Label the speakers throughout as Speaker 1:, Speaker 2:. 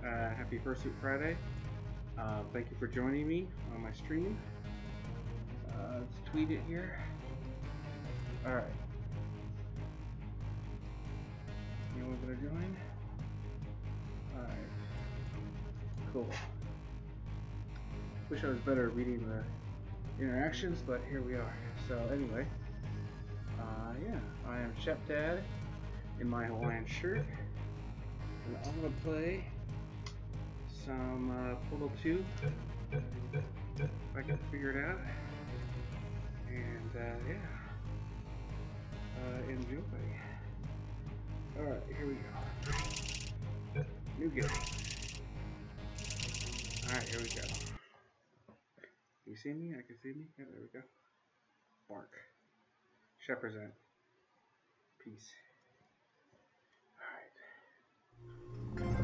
Speaker 1: Happy Fursuit Friday. Thank you for joining me on my stream. Let's tweet it here. Alright. Anyone gonna join? Alright. Cool. Wish I was better at reading the interactions, but here we are. So anyway, yeah, I am Shep Dad in my Hawaiian shirt, and I'm gonna play some Portal 2 if I can figure it out. And yeah, enjoy. Alright, here we go. New game. Alright, here we go. You see me? I can see me? Yeah, there we go. Bark. Shepresent. Peace. Alright.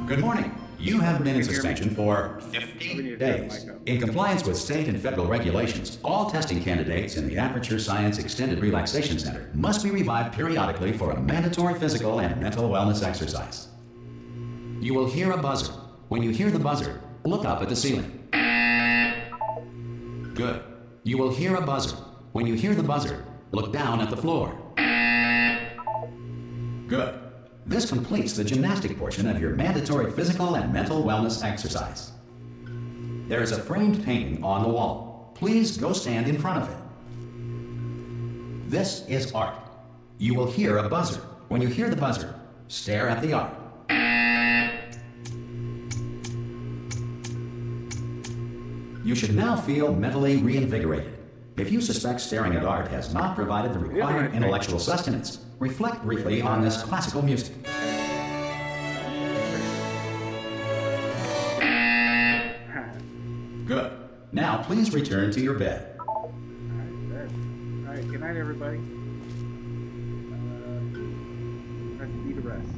Speaker 2: Good morning. You have been in suspension for 15 days. In compliance with state and federal regulations, all testing candidates in the Aperture Science Extended Relaxation Center must be revived periodically for a mandatory physical and mental wellness exercise. You will hear a buzzer. When you hear the buzzer, look up at the ceiling. Good. You will hear a buzzer. When you hear the buzzer, look down at the floor. Good. This completes the gymnastic portion of your mandatory physical and mental wellness exercise. There is a framed painting on the wall. Please go stand in front of it. This is art. You will hear a buzzer. When you hear the buzzer, stare at the art. You should now feel mentally reinvigorated. If you suspect staring at art has not provided the required intellectual sustenance, reflect briefly on this classical music. Good. Now please return to your bed.
Speaker 1: Alright, good night everybody. Have to be the rest.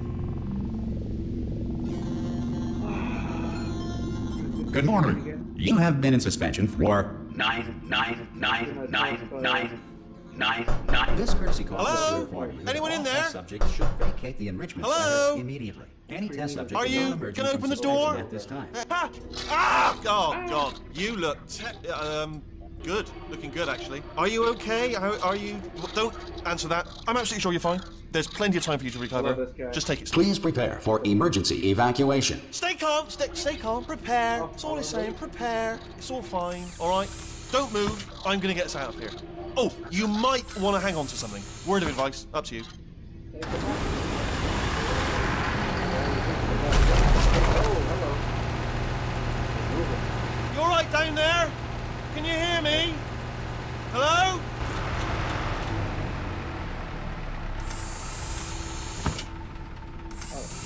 Speaker 2: Good morning. You have been in suspension for 9999999. This courtesy call
Speaker 3: Hello?
Speaker 2: is to inform you that
Speaker 3: Anyone in
Speaker 2: all
Speaker 3: there?
Speaker 2: test subjects should vacate the enrichment
Speaker 3: Hello?
Speaker 2: center immediately. Any test subject
Speaker 3: Are
Speaker 2: is
Speaker 3: you
Speaker 2: non-emergent
Speaker 3: gonna
Speaker 2: from
Speaker 3: open the
Speaker 2: suspension
Speaker 3: door?
Speaker 2: at this time.
Speaker 3: Ah! Oh God, you look good. Looking good, actually. Are you okay? Are you? Don't answer that. I'm absolutely sure you're fine. There's plenty of time for you to recover. Just take it.
Speaker 2: Please prepare for emergency evacuation.
Speaker 3: Stay calm. Stay calm. Prepare. That's all I'm saying. Prepare. It's all fine. All right. Don't move. I'm gonna get us out of here. Oh, you might want to hang on to something. Word of advice. Up to you. You all right down there? Can you hear me? Hello?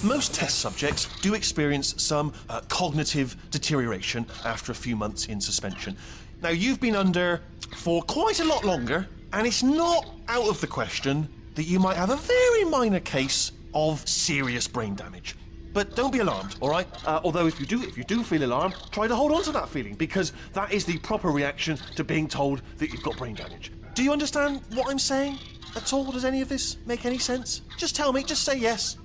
Speaker 3: Most test subjects do experience some cognitive deterioration after a few months in suspension. Now, you've been under for quite a lot longer, and it's not out of the question that you might have a very minor case of serious brain damage. But don't be alarmed, all right? Although if you do feel alarmed, try to hold on to that feeling, because that is the proper reaction to being told that you've got brain damage. Do you understand what I'm saying at all? Does any of this make any sense? Just tell me, just say yes.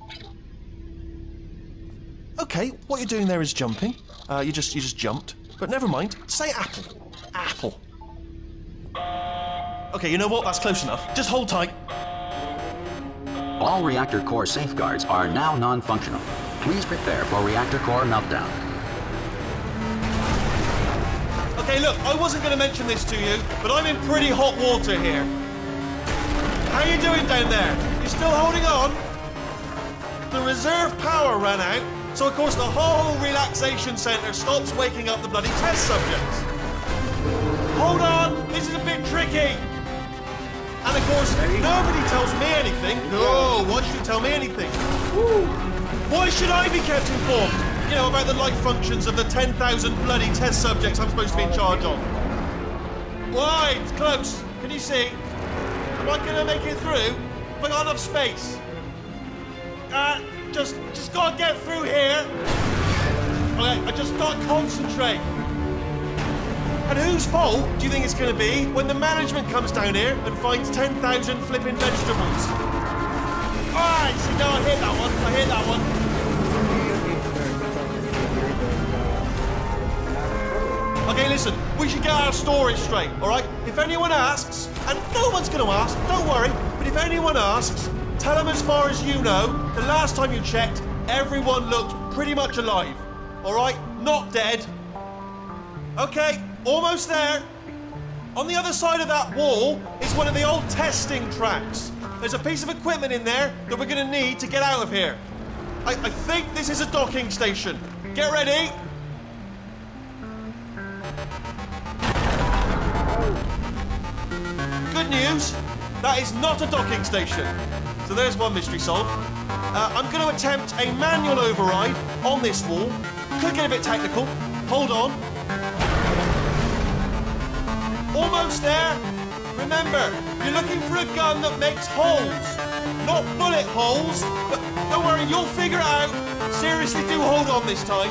Speaker 3: Okay, what you're doing there is jumping. You just jumped. But never mind. Say apple. Apple. Okay, you know what? That's close enough. Just hold tight.
Speaker 2: All reactor core safeguards are now non-functional. Please prepare for reactor core meltdown.
Speaker 3: Okay, look, I wasn't going to mention this to you, but I'm in pretty hot water here. How you doing down there? You still holding on? The reserve power ran out, so of course the whole relaxation centre stops waking up the bloody test subjects. Hold on, this is a bit tricky. And of course, nobody tells me anything. No, why should you tell me anything? Why should I be kept informed? You know, about the life functions of the 10,000 bloody test subjects I'm supposed to be in charge of. Why? It's close. Can you see? Am I gonna make it through? Have I got enough space? Just gotta get through here. Okay, I just gotta concentrate. And whose fault do you think it's going to be when the management comes down here and finds 10,000 flipping vegetables? Alright, see, now I hit that one. Hey, listen, we should get our story straight, all right? If anyone asks, and no one's going to ask, don't worry, but if anyone asks, tell them as far as you know, the last time you checked, everyone looked pretty much alive, all right? Not dead. Okay, almost there. On the other side of that wall is one of the old testing tracks. There's a piece of equipment in there that we're going to need to get out of here. I think this is a docking station. Get ready. Good news, that is not a docking station. So there's one mystery solved. I'm going to attempt a manual override on this wall. Could get a bit technical. Hold on. Almost there. Remember, you're looking for a gun that makes holes. Not bullet holes, but don't worry, you'll figure it out. Seriously, do hold on this time.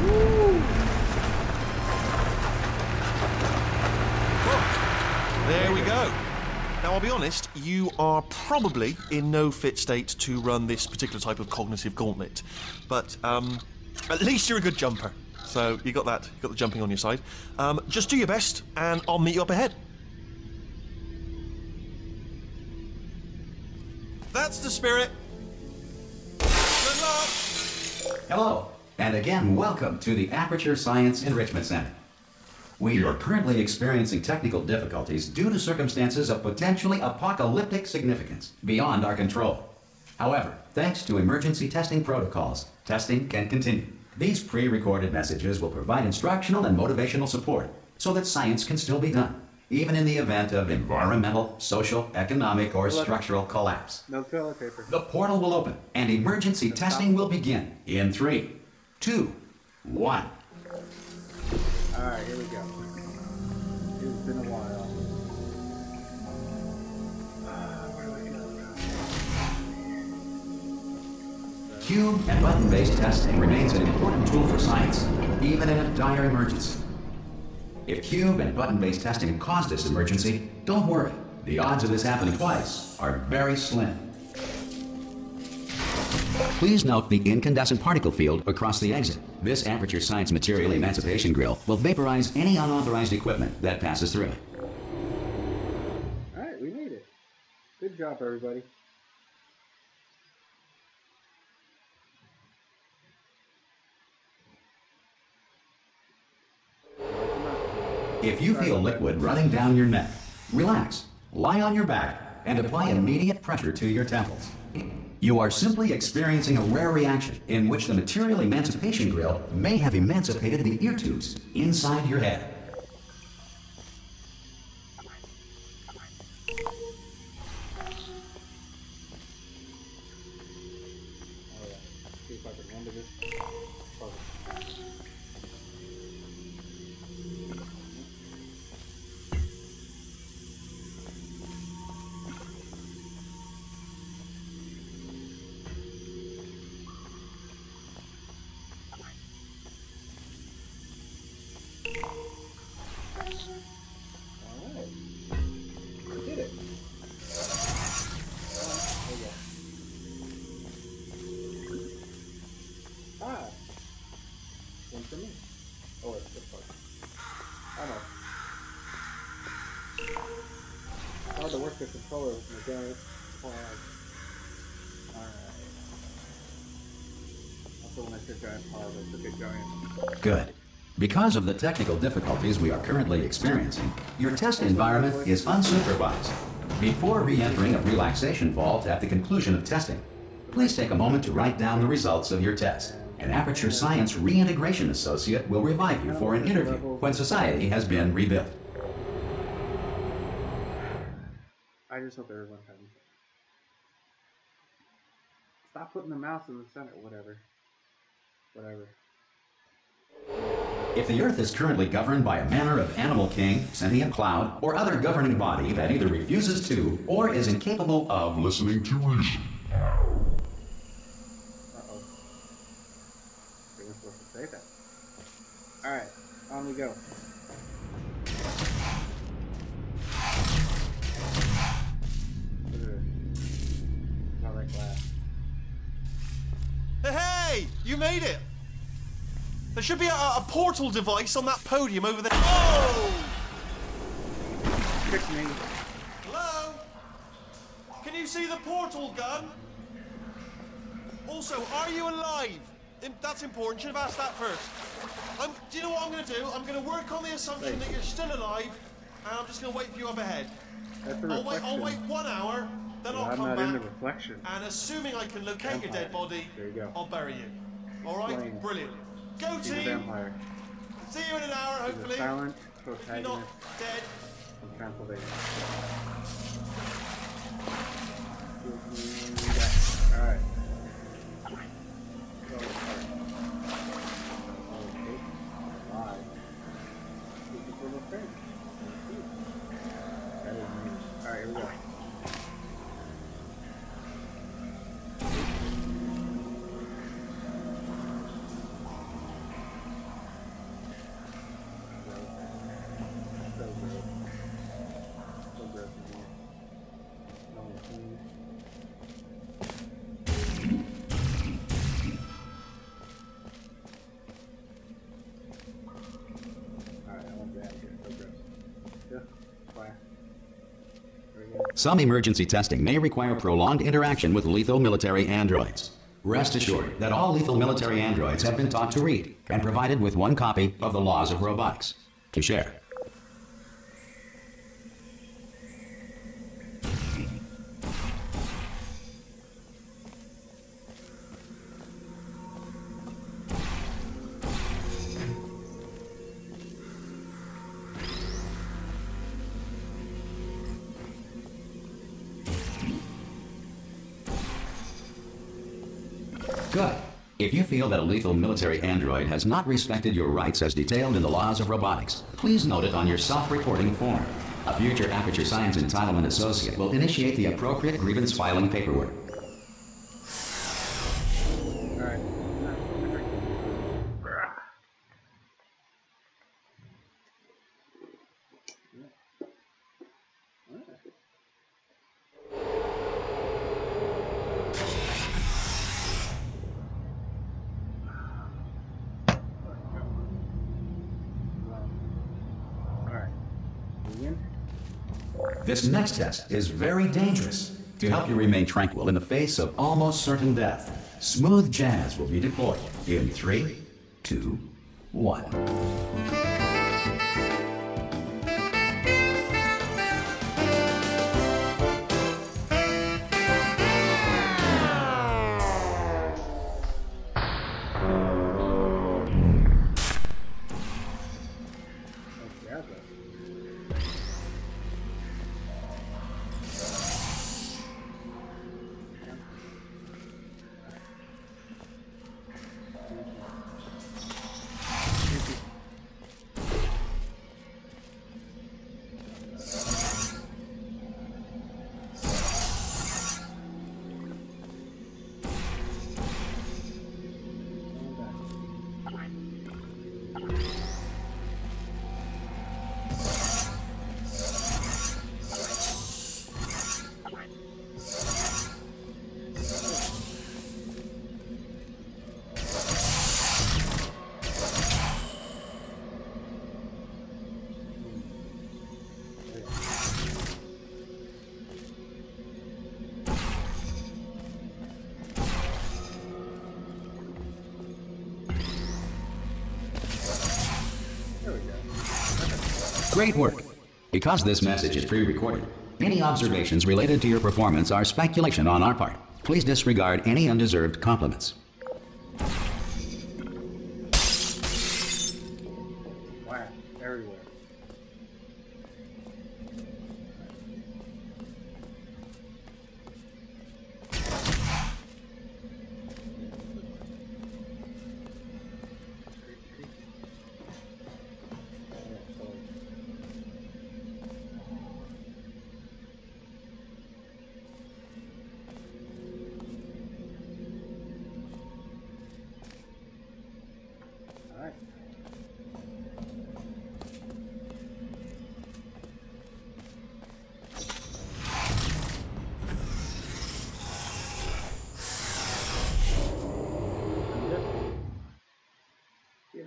Speaker 3: Woo. There we go. Now, I'll be honest, you are probably in no fit state to run this particular type of cognitive gauntlet. But at least you're a good jumper. So you got that, you got the jumping on your side. Just do your best, and I'll meet you up ahead. That's the spirit. Good luck.
Speaker 2: Hello, and again, welcome to the Aperture Science Enrichment Center. We are currently experiencing technical difficulties due to circumstances of potentially apocalyptic significance beyond our control. However, thanks to emergency testing protocols, testing can continue. These pre-recorded messages will provide instructional and motivational support so that science can still be done, even in the event of environmental, social, economic, or structural collapse.
Speaker 1: No toilet paper.
Speaker 2: The portal will open, and emergency testing will begin in 3, 2, 1.
Speaker 1: Alright, here we go. It's been a while. Where do I go?
Speaker 2: Cube and button-based testing remains an important tool for science, even in a dire emergency. If cube and button-based testing caused this emergency, don't worry. The odds of this happening twice are very slim. Please note the incandescent particle field across the exit. This Aperture Science Material Emancipation Grill will vaporize any unauthorized equipment that passes through it.
Speaker 1: Alright, we made it. Good job, everybody.
Speaker 2: If you feel liquid running down your neck, relax, lie on your back, and apply immediate pressure to your temples. You are simply experiencing a rare reaction in which the Material Emancipation Grill may have emancipated the ear tubes inside your head.
Speaker 1: See if I can remember this. For me. Oh, it's this part. I know. I had to work the controller with my guys. Alright. Also, when I took giant pause, I took a giant.
Speaker 2: Good. Because of the technical difficulties we are currently experiencing, your test environment is unsupervised. Before re-entering a relaxation vault at the conclusion of testing, please take a moment to write down the results of your test. An Aperture Science Reintegration Associate will revive you for an interview when society has been rebuilt.
Speaker 1: I just hope everyone's having fun. Stop putting the mouse in the center, whatever.
Speaker 2: If the Earth is currently governed by a manner of animal king, sentient cloud, or other governing body that either refuses to or is incapable of listening to reason.
Speaker 1: Say that. Alright, on we go. Look at this. All that glass.
Speaker 3: Hey! You made it! There should be a portal device on that podium over there. Oh!
Speaker 1: Trick me.
Speaker 3: Hello? Can you see the portal gun? Also, are you alive? That's important. Should have asked that first. Do you know what I'm going to do? I'm going to work on the assumption that you're still alive, and I'm just going to wait for you up ahead.
Speaker 1: That's a reflection.
Speaker 3: I'll wait 1 hour, then I'll
Speaker 1: I'm
Speaker 3: come
Speaker 1: not
Speaker 3: back.
Speaker 1: in the reflection.
Speaker 3: And assuming I can locate your dead body,
Speaker 1: there you go.
Speaker 3: I'll bury you. All right?
Speaker 1: Flame.
Speaker 3: Brilliant. Go
Speaker 1: He's a
Speaker 3: team.
Speaker 1: vampire.
Speaker 3: See you in an hour, hopefully.
Speaker 1: He's a silent
Speaker 3: If you're not
Speaker 1: protagonist
Speaker 3: dead.
Speaker 1: from Transylvania. Alright. Alright, here we go.
Speaker 2: Some emergency testing may require prolonged interaction with lethal military androids. Rest assured that all lethal military androids have been taught to read and provided with one copy of the laws of robotics to share. Good. If you feel that a lethal military android has not respected your rights as detailed in the laws of robotics, please note it on your self-reporting form. A future Aperture Science Entitlement Associate will initiate the appropriate grievance filing paperwork. This next test is very dangerous. To help you remain tranquil in the face of almost certain death, smooth jazz will be deployed in 3, 2, 1. Great work. Because this message is pre-recorded, any observations related to your performance are speculation on our part. Please disregard any undeserved compliments.
Speaker 1: Wow, everywhere.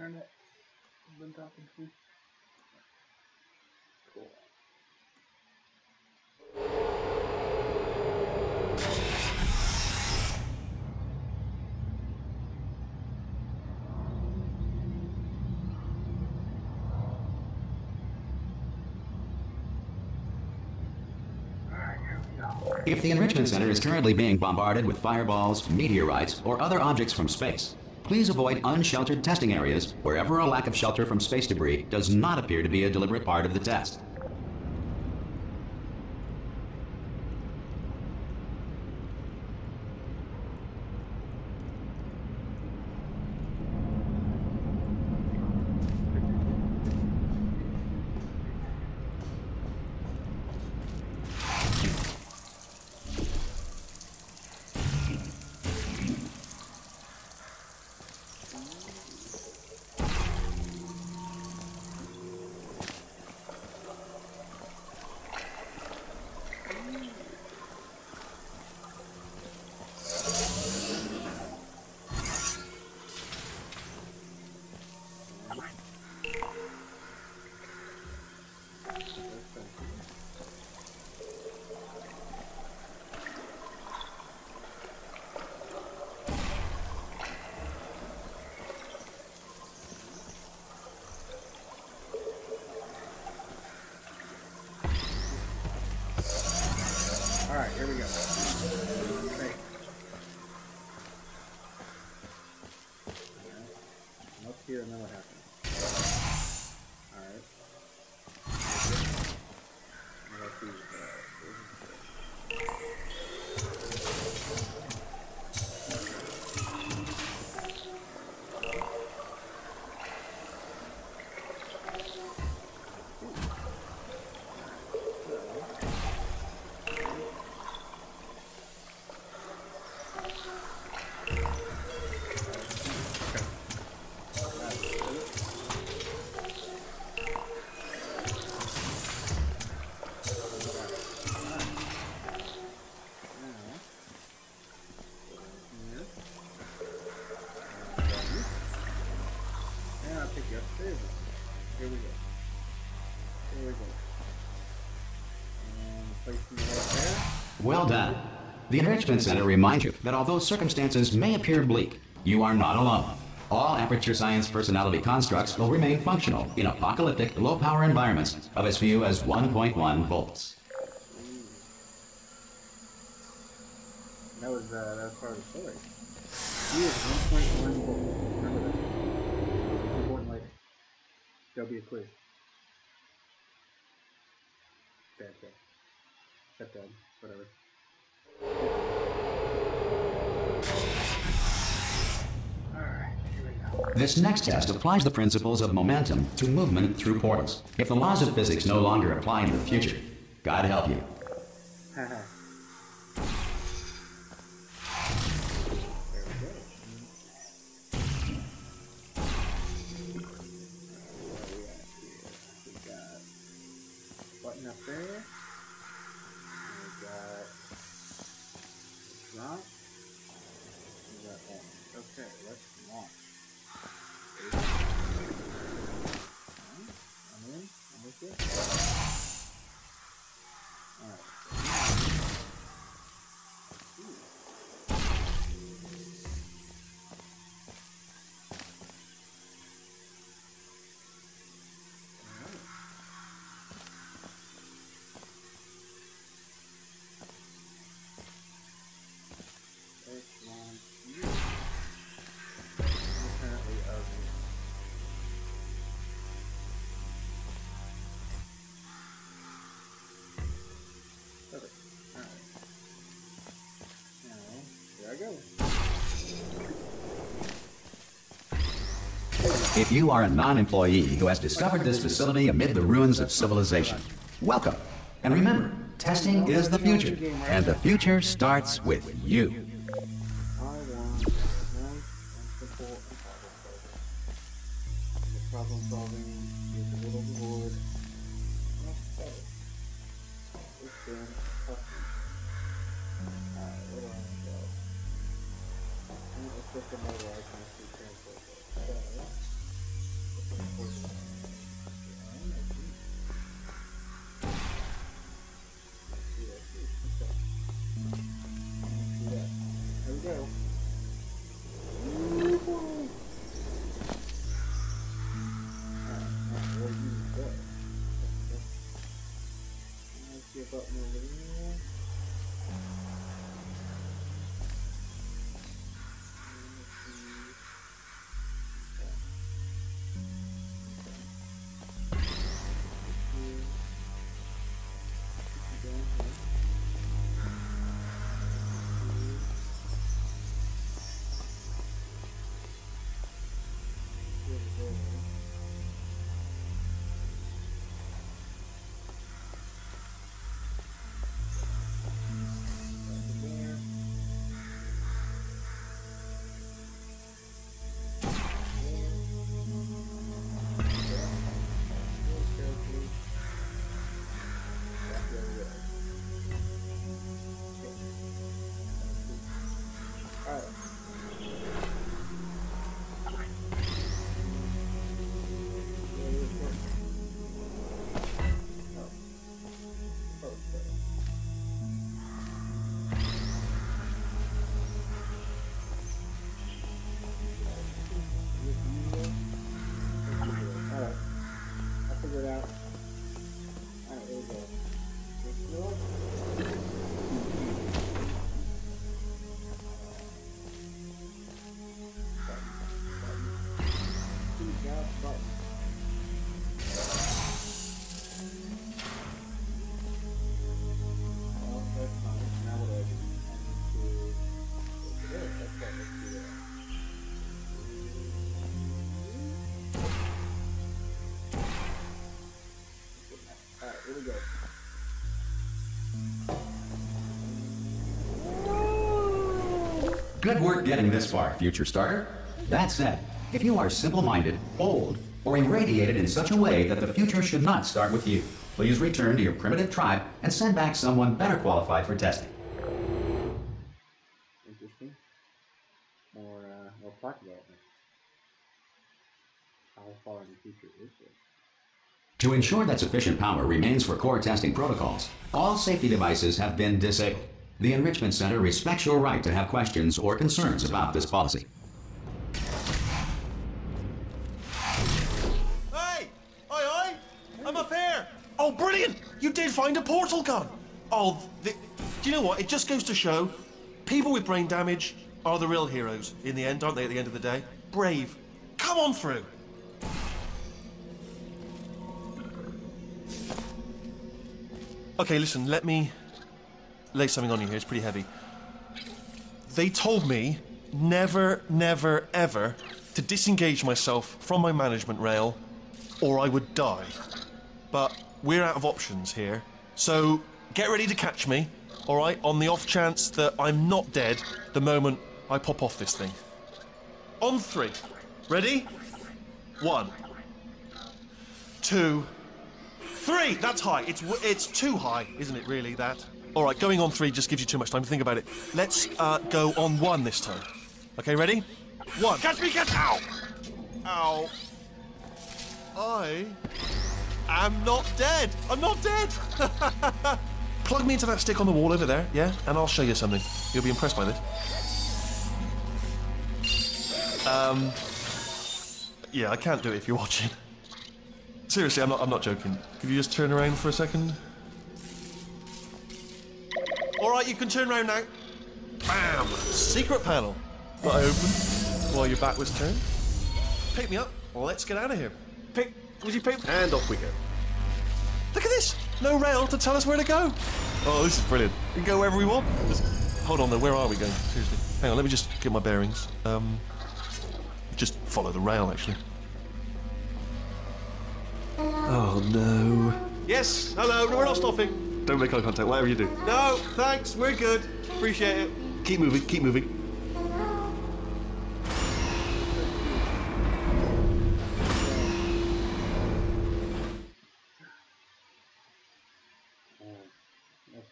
Speaker 1: internet has been talking to me. Cool.
Speaker 2: If the Enrichment Center is currently being bombarded with fireballs, meteorites, or other objects from space, please avoid unsheltered testing areas wherever a lack of shelter from space debris does not appear to be a deliberate part of the test.
Speaker 1: Alright, here we go. Okay. I'm up here and then what happens? Alright. Let's see. Here we go. Here we go. And placing it right there.
Speaker 2: Well done. The Enrichment Center reminds you that although circumstances may appear bleak, you are not alone. All Aperture Science personality constructs will remain functional in apocalyptic, low-power environments of as few as 1.1 volts.
Speaker 1: That was part of the story. He is 1.1 volts. Remember that. Important later. There'll be a quiz. Bad. Shut down. Whatever. Alright, here we go.
Speaker 2: This next test applies the principles of momentum to movement through portals. If the laws of physics no longer apply in the future, God help you.
Speaker 1: Haha. Button up there. And we got drop. We got that. Okay, let's launch. I'm in. I'm with you. Alright.
Speaker 2: If you are a non-employee who has discovered this facility amid the ruins of civilization, welcome. And remember, testing is the future, and the future starts with you.
Speaker 1: Problem solving is a little reward. Alright, where do I want to go? I'm going to click on my right and see transport. There we go. See a button over there. Here we go.
Speaker 2: Good work getting this far, future starter. That said, if you are simple-minded, old, or irradiated in such a way that the future should not start with you, please return to your primitive tribe and send back someone better qualified for testing.
Speaker 1: Interesting. More plot development. How far in the future is this?
Speaker 2: To ensure that sufficient power remains for core testing protocols, all safety devices have been disabled. The Enrichment Center respects your right to have questions or concerns about this policy.
Speaker 3: Hey! Oi! I'm up here! Oh, brilliant! You did find a portal gun! Oh, do you know what? It just goes to show, people with brain damage are the real heroes in the end, aren't they, at the end of the day? Brave. Come on through! Okay, listen, let me lay something on you here. It's pretty heavy. They told me never, never, ever to disengage myself from my management rail or I would die. But we're out of options here. So get ready to catch me, all right, on the off chance that I'm not dead the moment I pop off this thing. On 3. Ready? 1, 2, 3! That's high. It's too high, isn't it, really, that? All right, going on 3 just gives you too much time to think about it. Let's go on 1 this time. Okay, ready? 1. Catch me, catch... Ow! Ow. I am not dead. I'm not dead. Plug me into that stick on the wall over there, yeah? And I'll show you something. You'll be impressed by this. Yeah, I can't do it if you're watching. Seriously, I'm not joking. Could you just turn around for a second? All right, you can turn around now. Bam! Secret panel. That I open while your back was turned. Pick me up. Let's get out of here. Would you pick? And off we go. Look at this. No rail to tell us where to go. Oh, this is brilliant. We can go wherever we want. Hold on though. Where are we going? Seriously. Hang on. Let me just get my bearings. Just follow the rail, actually. Oh no. Yes. Hello. No, we're not stopping. Don't make eye contact. Whatever you do. No. Thanks. We're good. Appreciate it. Keep moving. Keep moving.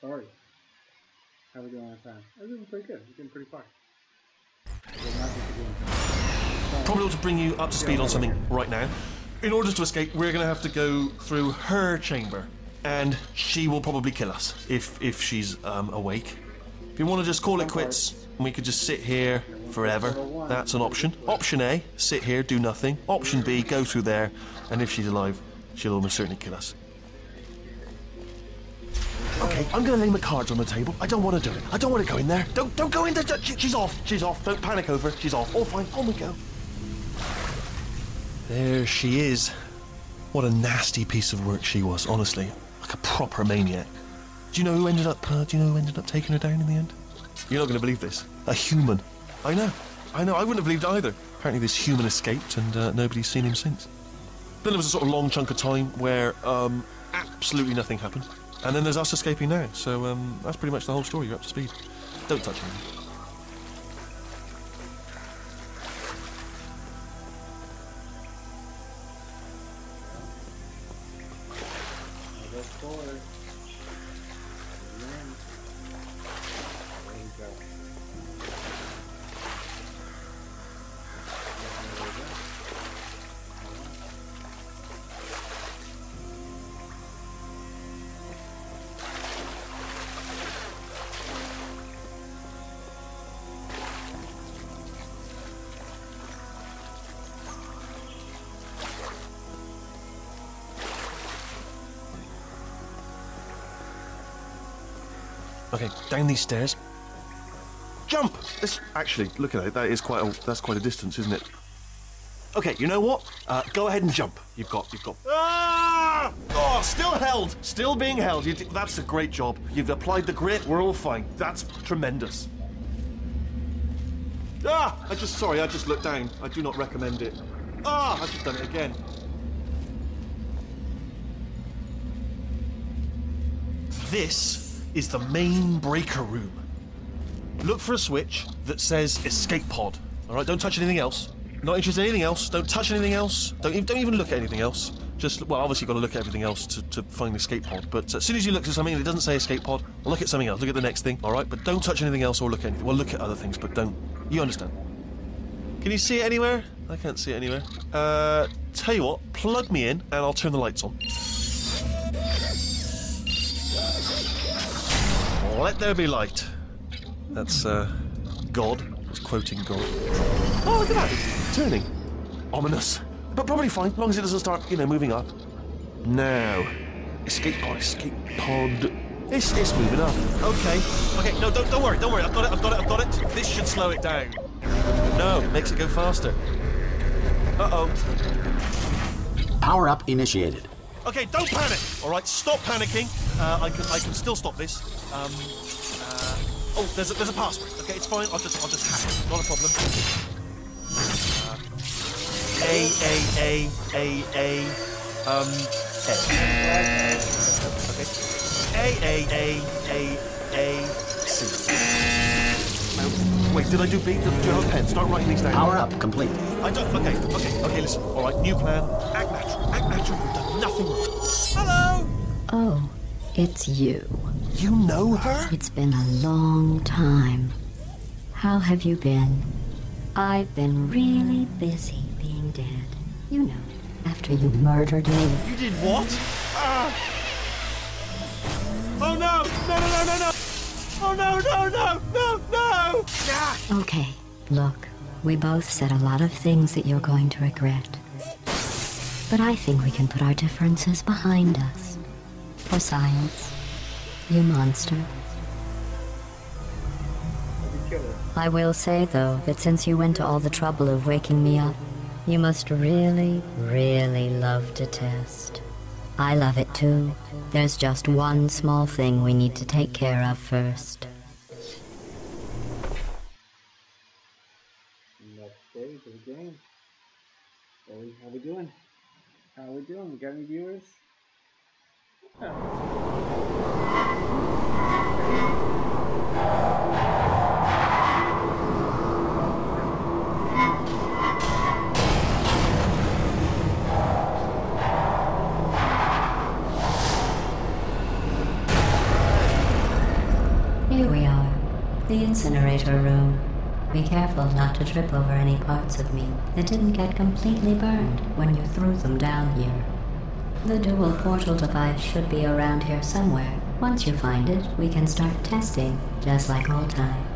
Speaker 1: Sorry. How are we doing on time? We're doing pretty good. We're doing pretty far.
Speaker 3: Probably ought to bring you up to speed on something right now. In order to escape, we're going to have to go through her chamber. And she will probably kill us if she's awake. If you want to just call it quits, and we could just sit here forever, that's an option. Option A, sit here, do nothing. Option B, go through there, and if she's alive, she'll almost certainly kill us. Okay, I'm going to lay my cards on the table. I don't want to do it. I don't want to go in there. Don't go in there. She's off. She's off. Don't panic over. She's off. All fine. On we go. There she is. What a nasty piece of work she was, honestly. Like a proper maniac. Do you know who ended up taking her down in the end? You're not going to believe this. A human. I know. I wouldn't have believed it either. Apparently this human escaped and nobody's seen him since. Then there was a sort of long chunk of time where absolutely nothing happened. And then there's us escaping now. So that's pretty much the whole story. You're up to speed. Don't touch me. Okay, down these stairs. Jump! Actually, look at it. That's quite a distance, isn't it? Okay, you know what? Go ahead and jump. You've got. Ah! Oh, still held. Still being held. That's a great job. You've applied the grit. We're all fine. That's tremendous. Ah! I just looked down. I do not recommend it. Ah! I've just done it again. This is the main breaker room. Look for a switch that says escape pod. All right, don't touch anything else. Not interested in anything else. Don't touch anything else. Don't even look at anything else. Just, well, obviously you've got to look at everything else to find the escape pod. But as soon as you look at something and it doesn't say escape pod, look at something else. Look at the next thing, all right? But don't touch anything else or look at anything. Well, look at other things, but don't. You understand? Can you see it anywhere? I can't see it anywhere. Tell you what, plug me in and I'll turn the lights on. Let there be light. That's, God. It's quoting God. Oh, look at that. It's turning. Ominous. But probably fine, as long as it doesn't start, moving up. Now. Escape pod. It's moving up. Okay. Okay, no, don't worry. I've got it. This should slow it down. No, makes it go faster. Uh-oh.
Speaker 2: Power up initiated.
Speaker 3: Okay, don't panic. All right, stop panicking. I can still stop this. Oh, there's a password. Okay, it's fine. I'll just hack it. Not a problem. A. Okay. A. C. Wait, did I do B? Do you have a pen? Start writing these down.
Speaker 2: Power up complete.
Speaker 3: I don't. Okay. Listen. All right, new plan. Act natural. You've done nothing wrong. Hello.
Speaker 4: Oh, it's you.
Speaker 3: You know her?
Speaker 4: It's been a long time. How have you been? I've been really busy being dead. You know, after you murdered me.
Speaker 3: You did what? Oh no! No! Oh no! Ah!
Speaker 4: Okay, look, we both said a lot of things that you're going to regret. But I think we can put our differences behind us. For science. You monster. I will say, though, that since you went to all the trouble of waking me up, you must really, really love to test. I love it too. There's just one small thing we need to take care of first.
Speaker 1: Next stage of the game. How we doing? We got any viewers?
Speaker 4: Here we are, the incinerator room. Be careful not to trip over any parts of me that didn't get completely burned when you threw them down here. The dual portal device should be around here somewhere. Once you find it, we can start testing, just like old times.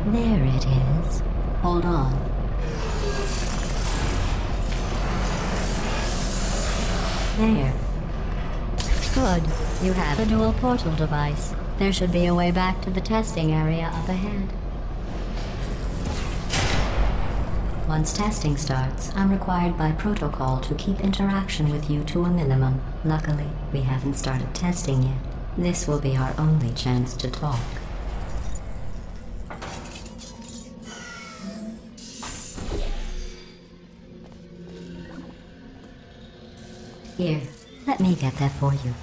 Speaker 4: There it is. Hold on. There. Good. You have a dual portal device. There should be a way back to the testing area up ahead. Once testing starts, I'm required by protocol to keep interaction with you to a minimum. Luckily, we haven't started testing yet. This will be our only chance to talk. Here, let me get that for you.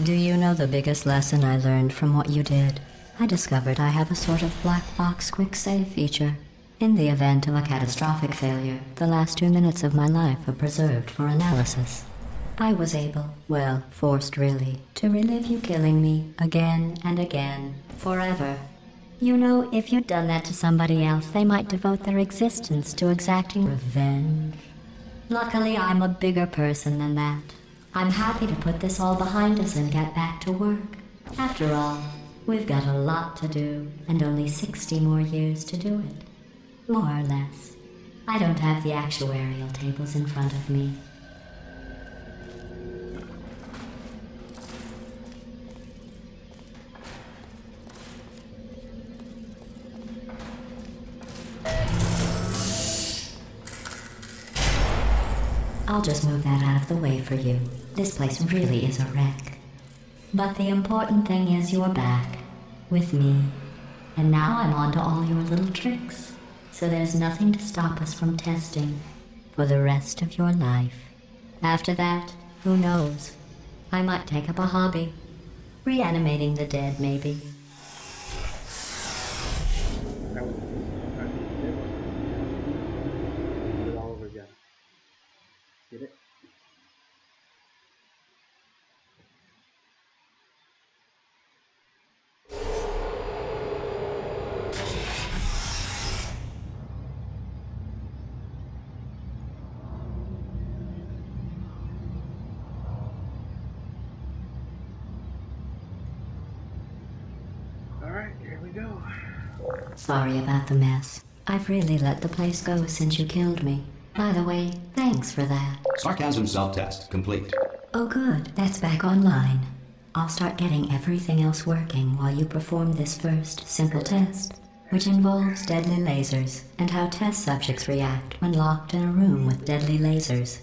Speaker 4: Do you know the biggest lesson I learned from what you did? I discovered I have a sort of black box quick save feature. In the event of a catastrophic failure, the last 2 minutes of my life are preserved for analysis. I was able, well, forced really, to relive you killing me again and again, forever. You know, if you'd done that to somebody else, they might devote their existence to exacting revenge. Luckily, I'm a bigger person than that. I'm happy to put this all behind us and get back to work. After all, we've got a lot to do, and only 60 more years to do it. More or less. I don't have the actuarial tables in front of me. I'll just move that out of the way for you. This place really is a wreck. But the important thing is you're back. With me. And now I'm on to all your little tricks. So there's nothing to stop us from testing. For the rest of your life. After that, who knows? I might take up a hobby. Reanimating the dead, maybe.
Speaker 1: Get it? Alright, here we go.
Speaker 4: Sorry about the mess. I've really let the place go since you killed me. By the way, thanks for that.
Speaker 2: Sarcasm self-test complete.
Speaker 4: Oh good, that's back online. I'll start getting everything else working while you perform this first simple test, which involves deadly lasers and how test subjects react when locked in a room with deadly lasers.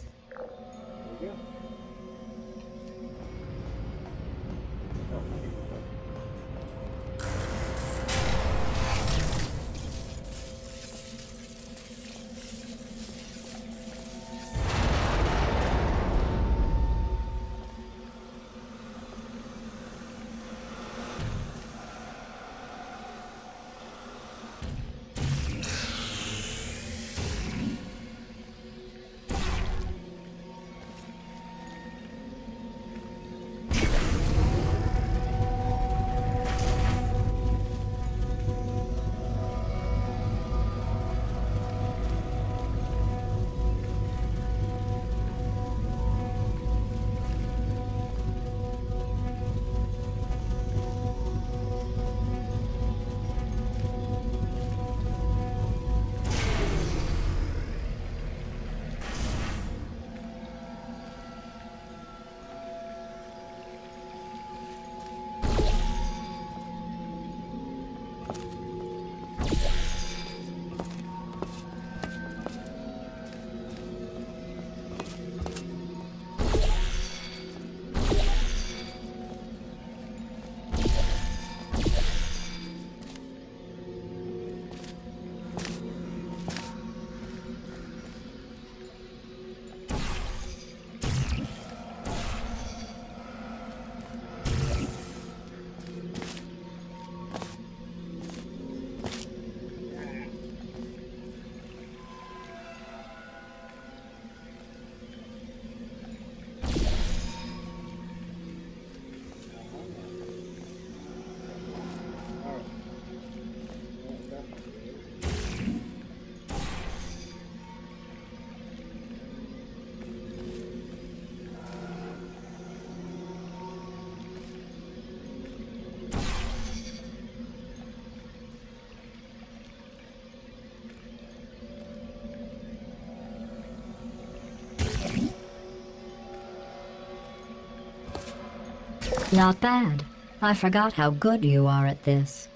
Speaker 4: Not bad. I forgot how good you are at this.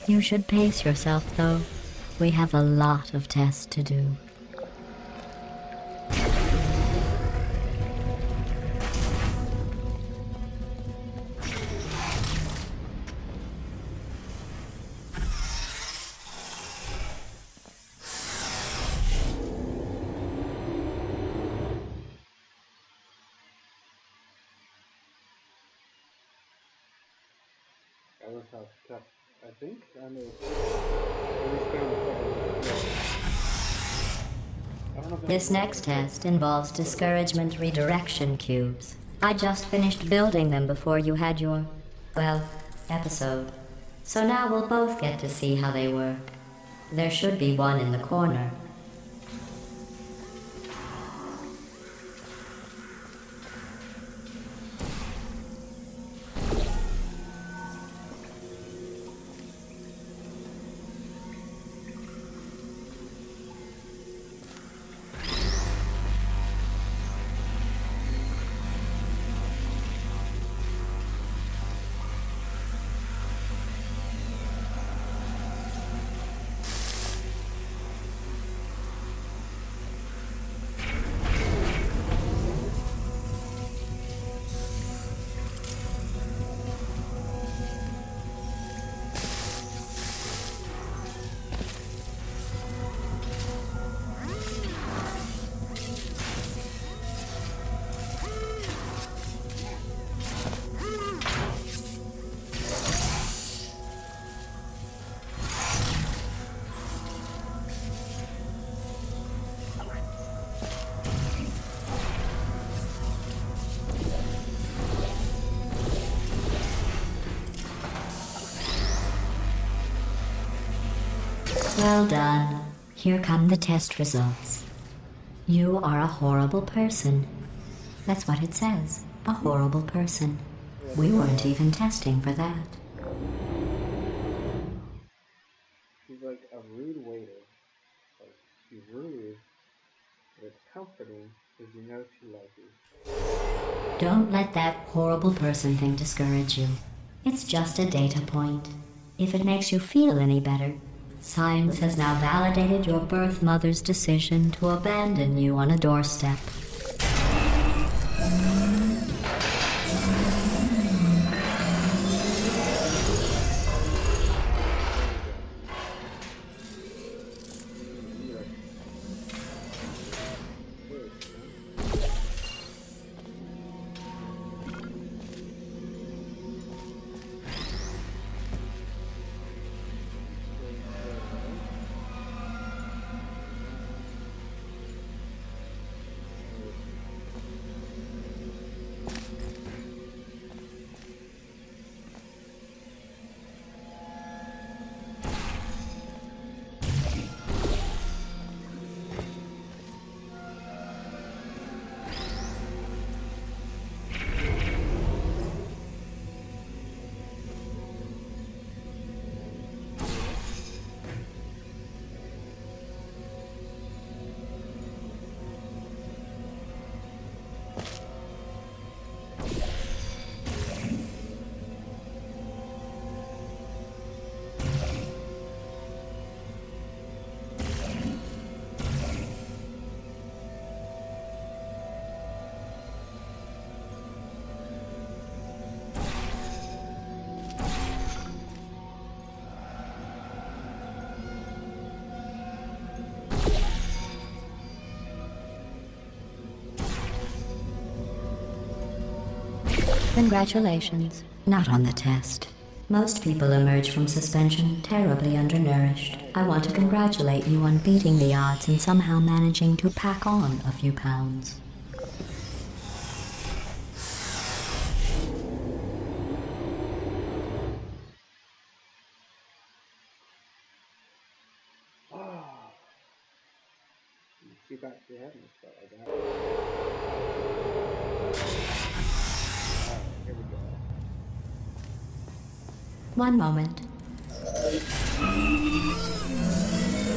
Speaker 4: You should pace yourself, though. We have a lot of tests to do.
Speaker 1: That was how tough, I think. I know.
Speaker 4: This next test involves discouragement redirection cubes. I just finished building them before you had your, well, episode. So now we'll both get to see how they work. There should be one in the corner. Well done. Here come the test results. You are a horrible person. That's what it says. A horrible person. We weren't even testing for that.
Speaker 1: She's like a rude waiter. Like, she's rude, but it's comforting because you know she loves you.
Speaker 4: Don't let that horrible person thing discourage you. It's just a data point. If it makes you feel any better, science has now validated your birth mother's decision to abandon you on a doorstep. Congratulations. Not on the test. Most people emerge from suspension terribly undernourished. I want to congratulate you on beating the odds and somehow managing to pack on a few pounds.
Speaker 1: Keep actually having this stuff like that. Here we go.
Speaker 4: One moment.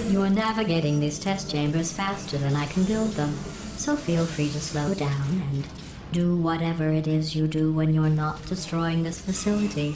Speaker 4: You are navigating these test chambers faster than I can build them, so feel free to slow down and Do whatever it is you do when you're not destroying this facility.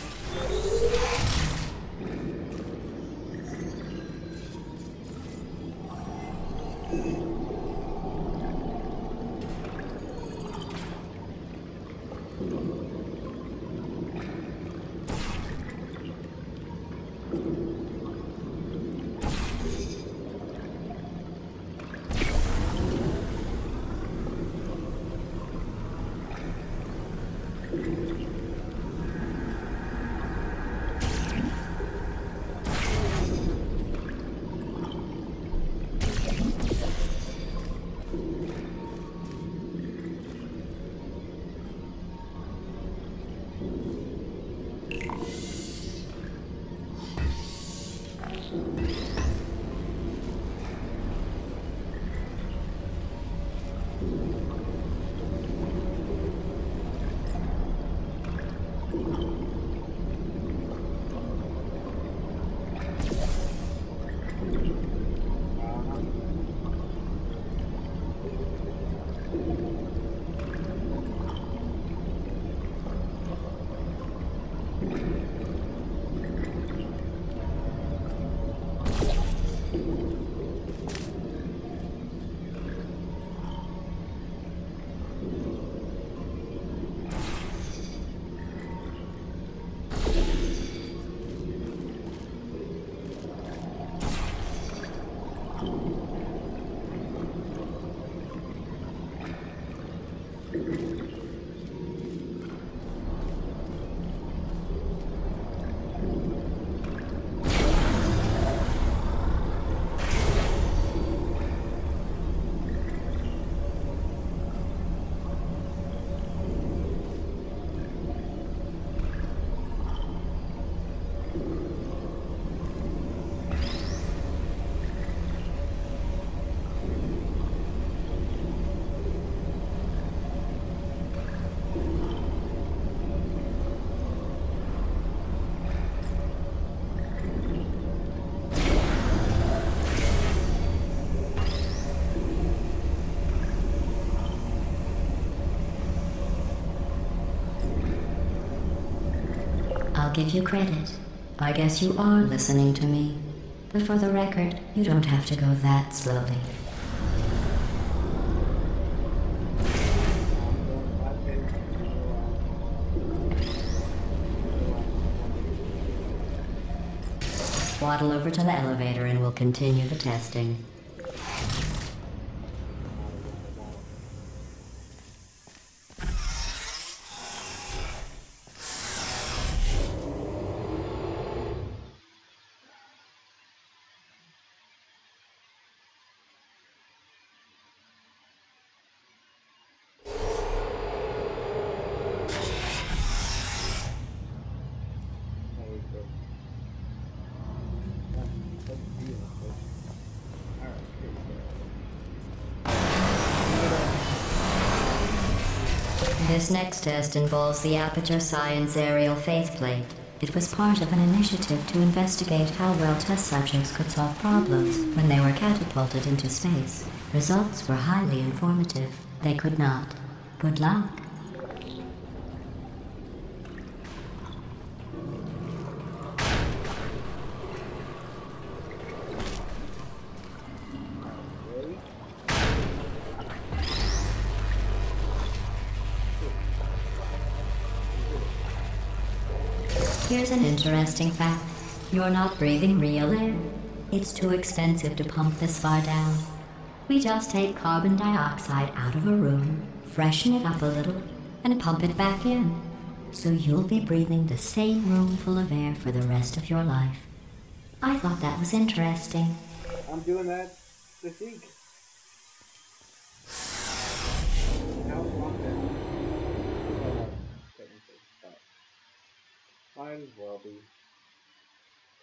Speaker 4: I'll give you credit. I guess you are listening to me. But for the record, you don't have to go that slowly. Waddle over to the elevator and we'll continue the testing. This next test involves the Aperture Science Aerial Faceplate. It was part of an initiative to investigate how well test subjects could solve problems when they were catapulted into space. Results were highly informative. They could not. Good luck. Here's an interesting fact. You're not breathing real air. It's too expensive to pump this far down. We just take carbon dioxide out of a room, freshen it up a little, and pump it back in. So you'll be breathing the same room full of air for the rest of your life. I thought that was interesting.
Speaker 1: I'm doing that this week. Now it's locked down. Technically, but might as well be.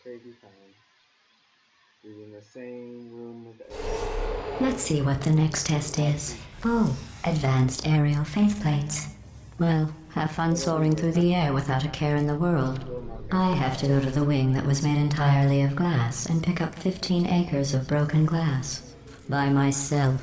Speaker 1: Crazy time. Breathing the same room with air.
Speaker 4: Let's see what the next test is. Oh, advanced aerial faceplates. Well, have fun soaring through the air without a care in the world. I have to go to the wing that was made entirely of glass and pick up 15 acres of broken glass. By myself.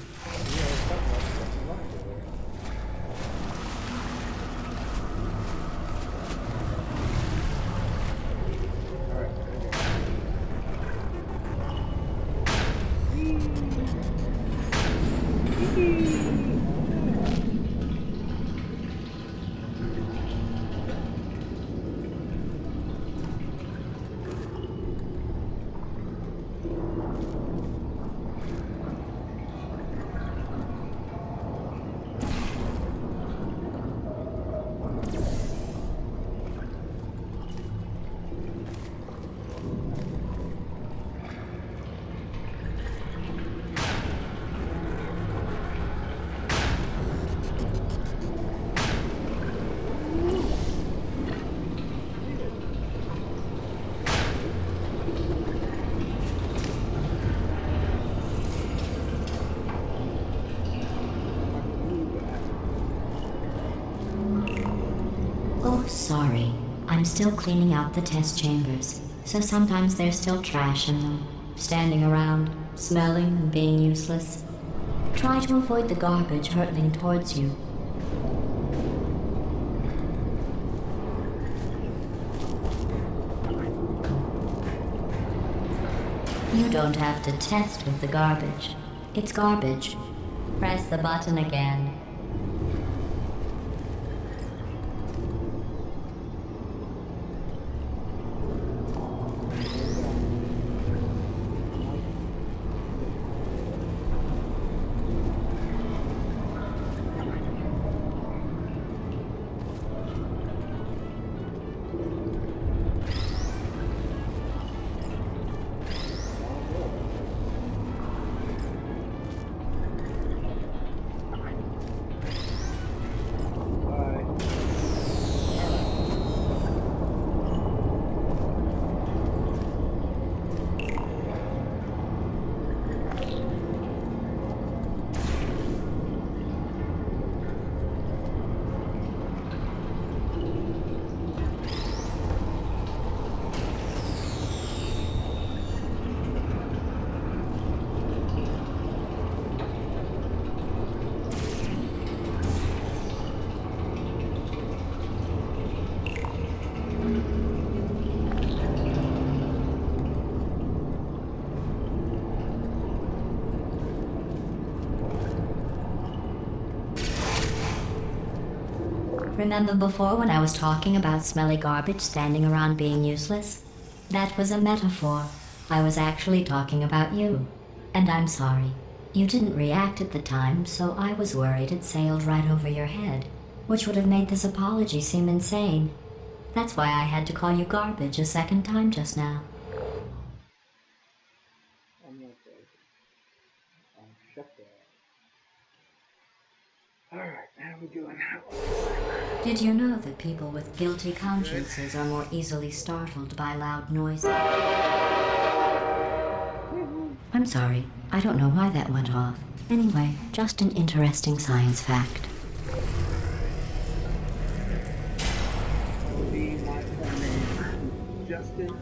Speaker 4: Oh, sorry. I'm still cleaning out the test chambers, so sometimes there's still trash in them, standing around, smelling and being useless. Try to avoid the garbage hurtling towards you. You don't have to test with the garbage. It's garbage. Press the button again. Remember before when I was talking about smelly garbage standing around being useless? That was a metaphor. I was actually talking about you. And I'm sorry. You didn't react at the time, so I was worried it sailed right over your head, which would have made this apology seem insane. That's why I had to call you garbage a second time just now.
Speaker 1: I'm not crazy. Shut that. Alright, how are we doing now?
Speaker 4: Did you know that people with guilty consciences are more easily startled by loud noises? I'm sorry. I don't know why that went off. Anyway, just an interesting science fact.
Speaker 1: Be my full name, Justin.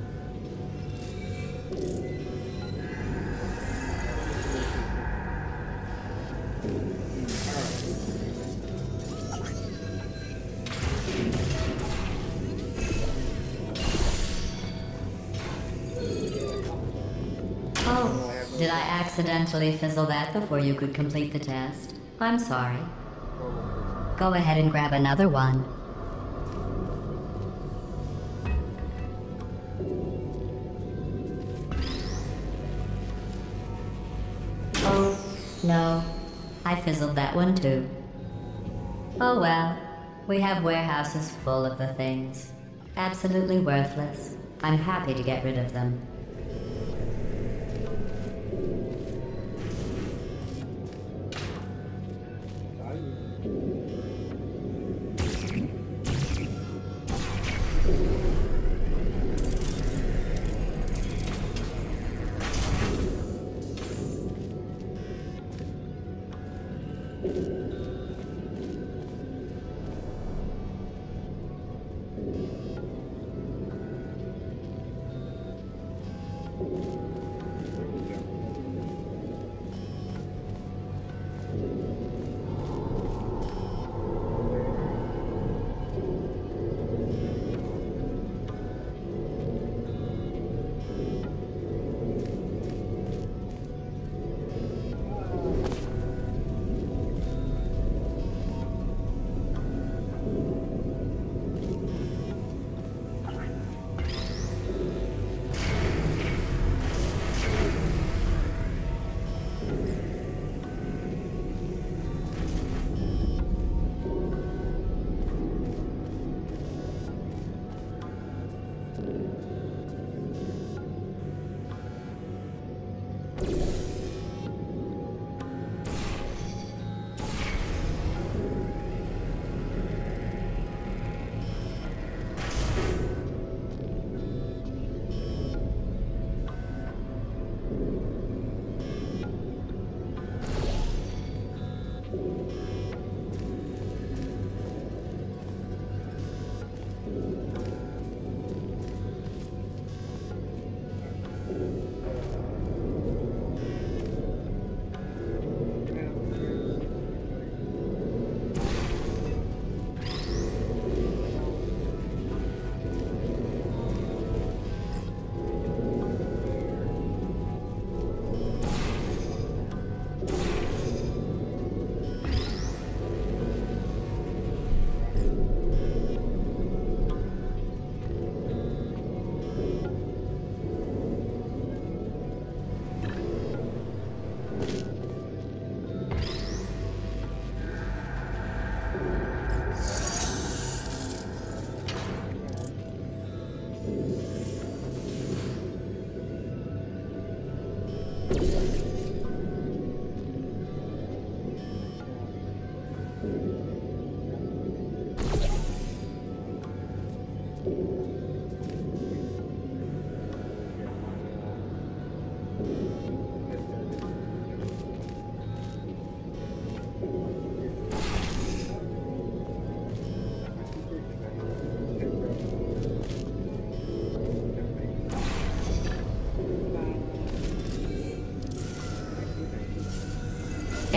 Speaker 4: Oh, did I accidentally fizzle that before you could complete the test? I'm sorry. Go ahead and grab another one. Oh, no. I fizzled that one too. Oh well. We have warehouses full of the things. Absolutely worthless. I'm happy to get rid of them.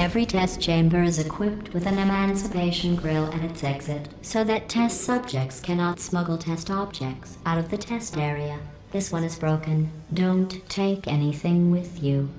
Speaker 4: Every test chamber is equipped with an emancipation grill at its exit, so that test subjects cannot smuggle test objects out of the test area. This one is broken. Don't take anything with you.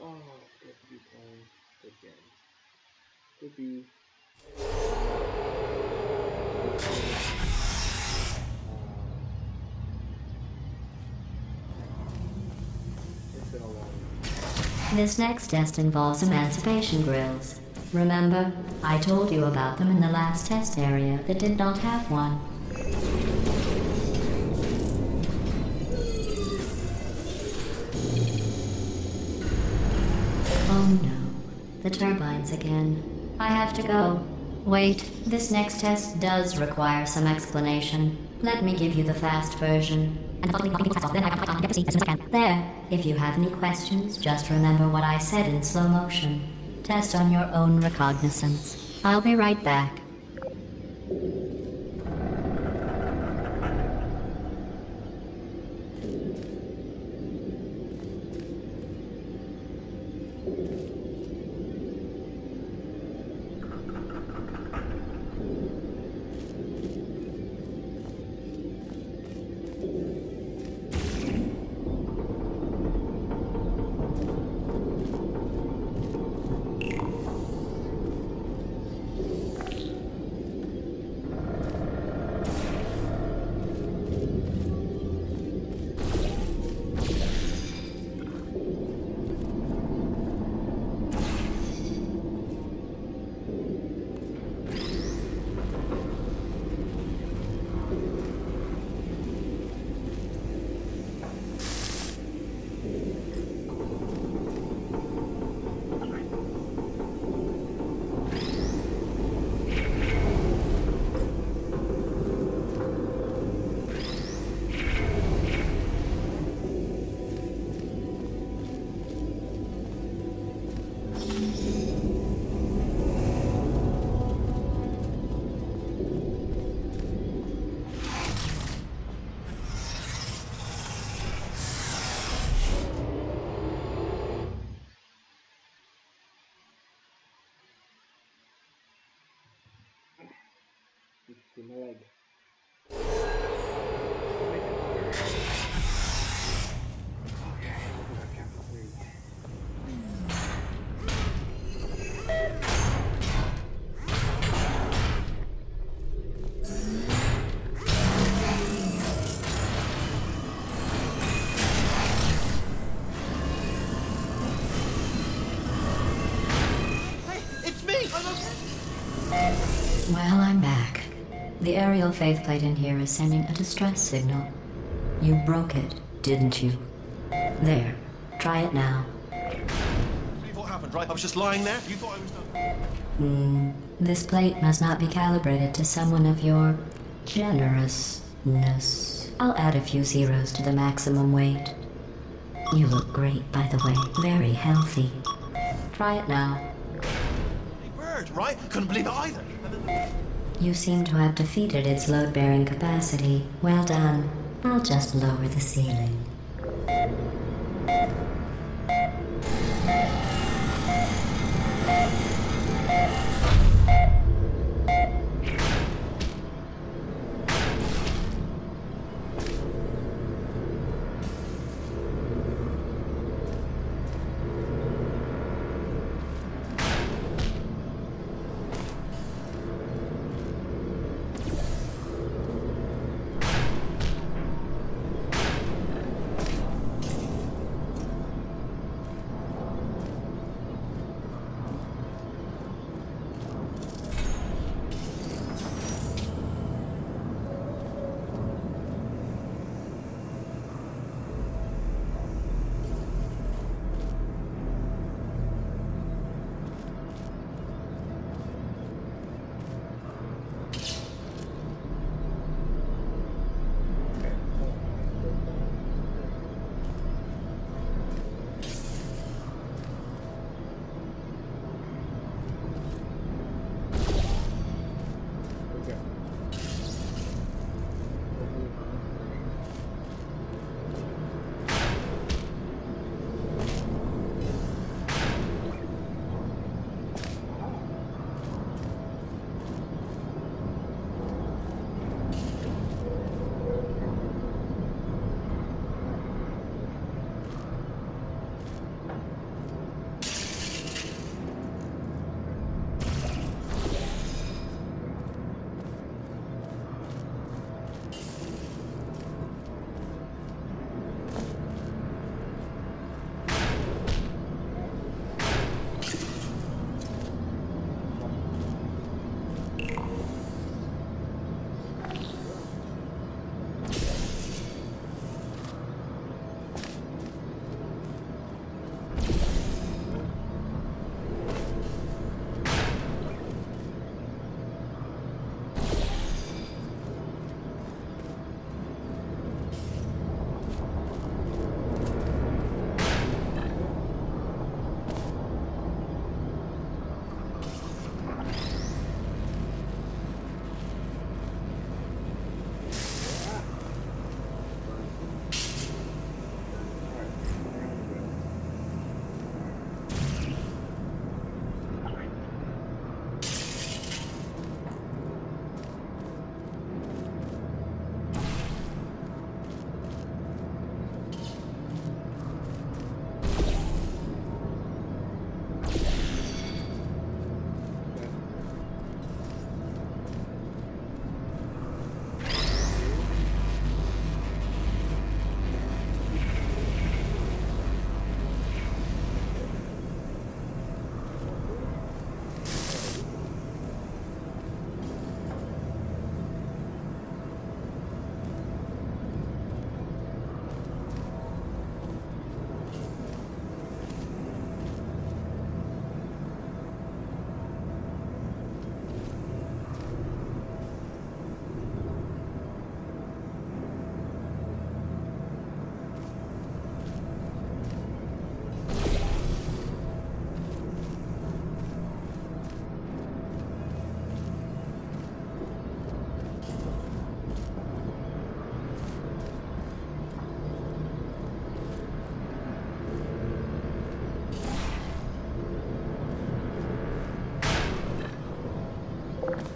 Speaker 1: Oh, good to be playing good games. Could be. It's been a long week.
Speaker 4: This next test involves emancipation grills. Remember, I told you about them in the last test area that did not have one. Oh no, the turbines again. I have to go. Wait, this next test does require some explanation. Let me give you the fast version. There. If you have any questions, just remember what I said in slow motion. Test on your own recognizance. I'll be right back.
Speaker 1: See my leg.
Speaker 4: Well, I'm back. The aerial faceplate in here is sending a distress signal. You broke it, didn't you? There. Try it now.
Speaker 3: What happened, right? I was just lying there. You thought I was done.
Speaker 4: This plate must not be calibrated to someone of your generousness. I'll add a few zeros to the maximum weight. You look great, by the way. Very healthy. Try it now.
Speaker 3: Hey, bird, right? Couldn't believe it either.
Speaker 4: You seem to have defeated its load-bearing capacity. Well done. I'll just lower the ceiling.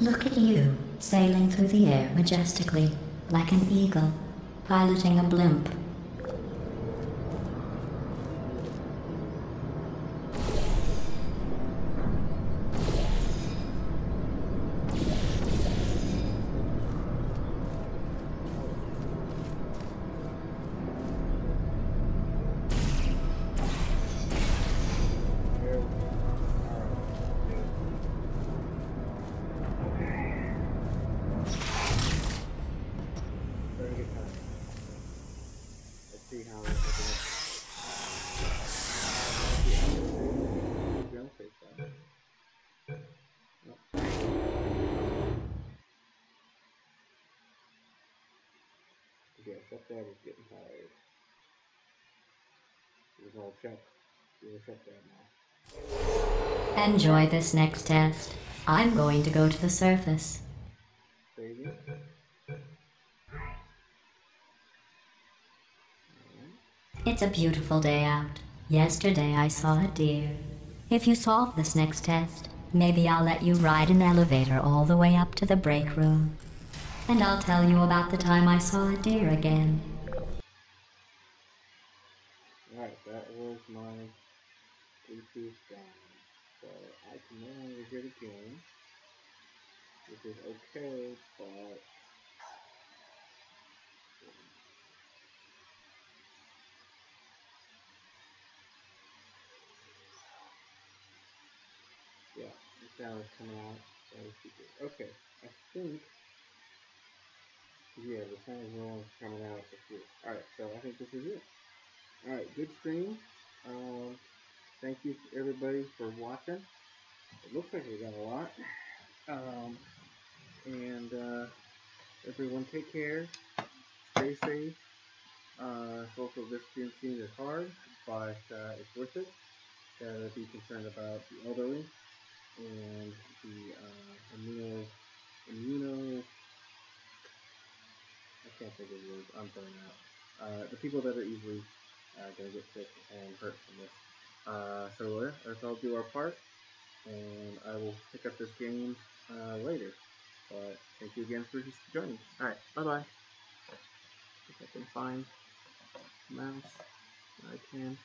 Speaker 4: Look at you, sailing through the air majestically, like an eagle, piloting a blimp.
Speaker 1: Yeah, stepdad is getting tired. He's all check. He's a stepdad now.
Speaker 4: Enjoy this next test. I'm going to go to the surface.
Speaker 1: Baby.
Speaker 4: It's a beautiful day out. Yesterday I saw a deer. If you solve this next test, maybe I'll let you ride an elevator all the way up to the break room. And I'll tell you about the time I saw a deer again.
Speaker 1: Alright, that was my Bluetooth gone. So I can no longer hear the game, which is okay, but yeah, the sound is coming out. Okay, I think, yeah, the sound is no longer coming out. Alright, so I think this is it. Alright, good stream. Thank you everybody for watching. It looks like we got a lot. And everyone take care. Stay safe. Social distancing is hard, but it's worth it. Gotta be concerned about the elderly and the immuno. I can't think of the words. I'm burning out. The people that are easily gonna get sick and hurt from this. So let's all do our part, and I will pick up this game later. But thank you again for joining. All right, bye bye. If I can find mouse, I can.